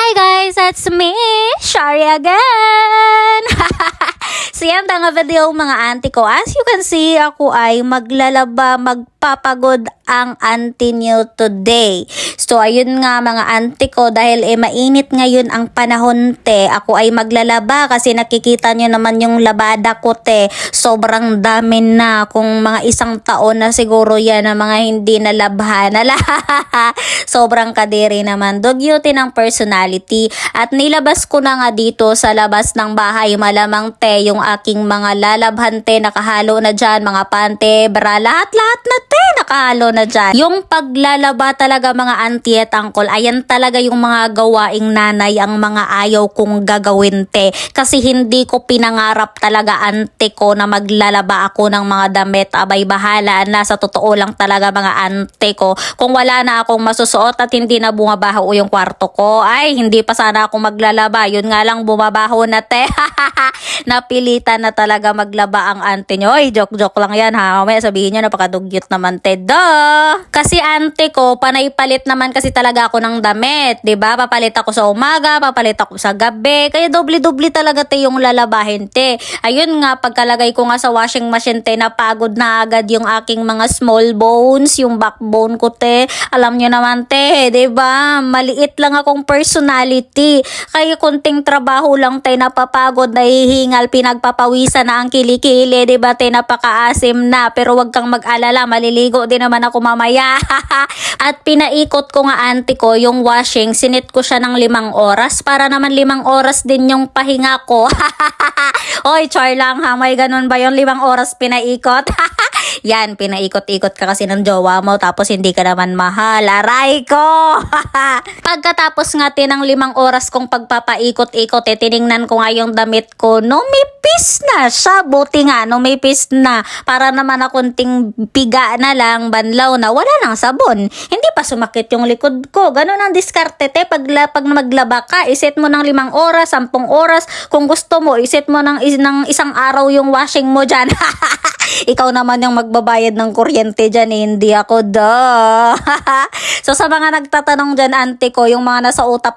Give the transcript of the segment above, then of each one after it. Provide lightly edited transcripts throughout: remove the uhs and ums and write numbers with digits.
Hi guys, it's me, Shari again! So yan, tanga video mga auntie ko. As you can see, ako ay magpapagod ang auntie nyo today. So ayun nga mga auntie ko, dahil mainit ngayon ang panahon te, ako ay maglalaba kasi nakikita nyo naman yung labada ko te. Sobrang dami na, kung mga isang taon na siguro yan na mga hindi nalabhan. Sobrang kadiri naman. Dugyuti ng personality. At nilabas ko na nga dito sa labas ng bahay, malamang te, yung aking mga lalabhan te, nakahalo na dyan, mga pante, bra, lahat na te, nakahalo na dyan. Yung paglalaba talaga mga auntie at uncle, ayan talaga yung mga gawaing nanay, ang mga ayaw kong gagawin te. Kasi hindi ko pinangarap talaga ante ko na maglalaba ako ng mga damit, abay bahala na, sa totoo lang talaga mga ante ko. Kung wala na akong masusuot at hindi na bumabaho yung kwarto ko, ay hindi pa sana ako maglalaba. Yun nga lang, bumabaho na te. Napilitan na talaga maglaba ang ante nyo. Ay, joke lang yan ha. May sabihin nyo, napakadugyot naman te. Duh! Kasi ante ko, panay palit naman kasi talaga ako ng damit. Diba? Papalit ako sa umaga, papalit ako sa gabi. Kaya doble-doble talaga te yung lalabahin te. Ayun nga, pagkalagay ko nga sa washing machine te, napagod na agad yung aking mga small bones, yung backbone ko te. Alam nyo naman te, diba? Maliit lang akong personality. Kaya kunting trabaho lang te, napapagod, nahihingal, pinagpapawisan na ang kilikili, diba te, napakaasim na. Pero wag kang mag-alala, maliligo din naman ako mamaya. At pinaikot ko nga auntie ko yung washing, sinit ko siya ng 5 oras para naman 5 oras din yung pahinga ko. Oy, char lang ha, may ganun ba yung 5 oras pinaikot? Yan, pinaikot-ikot ka kasi ng jowa mo tapos hindi ka naman mahal. Aray ko! Pagkatapos nga ng 5 oras kong pagpapaikot-ikot, tiningnan ko nga yung damit ko. Numipis na siya. Buti nga, numipis na. Para naman akunting piga na lang, banlaw na, wala nang sabon. Hindi pa sumakit yung likod ko. Ganun ang diskarte te. Pag maglaba ka, iset mo ng 5 oras, 10 oras. Kung gusto mo, iset mo ng isang araw yung washing mo dyan. Ikaw naman yung magbabayad ng kuryente dyan, hindi ako da. So sa mga nagtatanong dyan, ante ko, yung mga nasa utak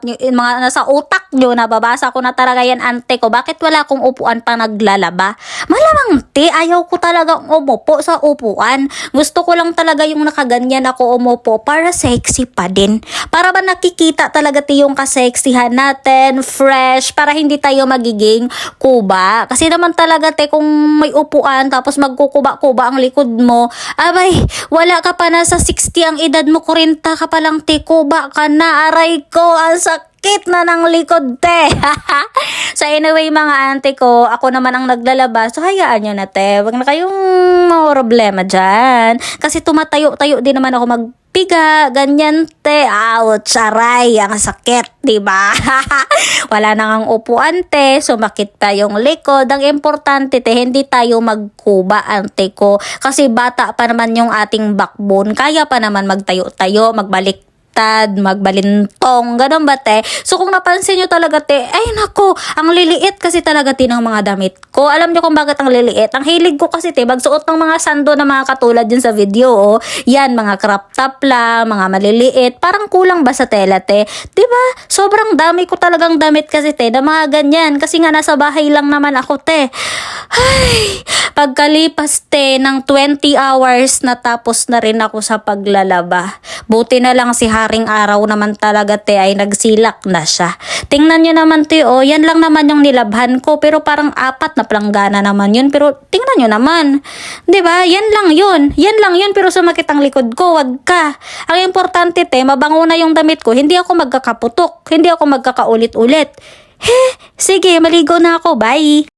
nyo, nababasa ko na talaga yan, ante ko, bakit wala akong upuan pa naglalaba? Malamang te, ayaw ko talagang umupo sa upuan. Gusto ko lang talaga yung nakaganyan ako umupo para sexy pa din. Para ba nakikita talaga te yung kaseksihan natin, fresh, para hindi tayo magiging kuba. Kasi naman talaga te, kung may upuan tapos magkukuba-kuba ang likod mo, abay, wala ka pa na sa 60 ang edad mo, 40 ka pa lang te, kuba ka na. Aray ko, ang sakit na ng likod te. So anyway mga auntie ko, ako naman ang naglalaba, so hayaan nyo na te, wag na kayong problema dyan. Kasi tumatayo-tayo din naman ako magpiga, ganyan te. Ouch, aray, ang sakit, diba? Wala nang upuan te, sumakit pa yung likod. Ang importante te, hindi tayo magkuba ante ko. Kasi bata pa naman yung ating backbone. Kaya pa naman magtayo-tayo, magbalintong, ganun ba te? So kung napansin nyo talaga te, ay nako, ang liliit kasi talaga te ng mga damit ko. Alam nyo kung bakit ang liliit? Ang hilig ko kasi te, magsuot ng mga sando na mga katulad din sa video, oh. Yan, mga crop top lang, mga maliliit, parang kulang ba sa tela te? Diba? Sobrang dami ko talagang damit kasi te, na mga ganyan, kasi nga nasa bahay lang naman ako te. Ay, pagkalipas te ng 20 hours, natapos na rin ako sa paglalaba. Buti na lang si haring araw naman talaga te, ay nagsilak na siya. Tingnan nyo naman te, oh, yan lang naman yung nilabhan ko, pero parang 4 na planggana naman yun. Pero tingnan nyo naman, diba? Yan lang yun, pero sumakit ang likod ko, wag ka. Ang importante te, mabango na yung damit ko, hindi ako magkakaputok, hindi ako magkakaulit-ulit. Sige, maligo na ako, bye!